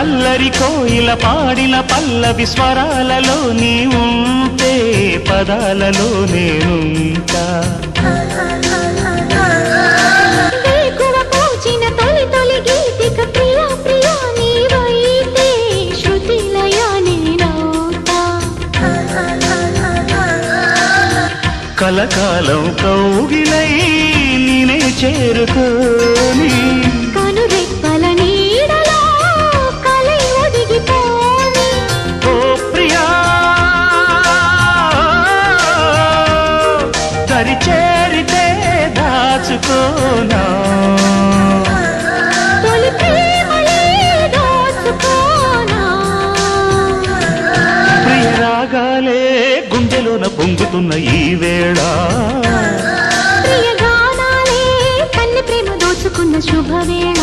అల్లరి కోయిల పాడిన పల్లవి స్వరాలలో నీ ఉంటే పదాలలో నేనుంటా వేకువ పూచిన తొలి తొలి గీతిక ప్రియా ప్రియా నీవైతే శృతిలయ నేనవుతా కలకాలం కౌగిలై నేనే చేరుకోని కనురెప్పల నీడలో కలై ఒదిగిపోని ఓ ప్రియా దరి చేరితే దాచుకోనా తొలి ప్రేమలే దోచుకోనా ప్రియ రాగాలే గుండెలోన పొంగుతున్న ఈ వేళ ప్రియ గానాలే కన్నె ప్రేమ దోచుకున్న శుభవేళ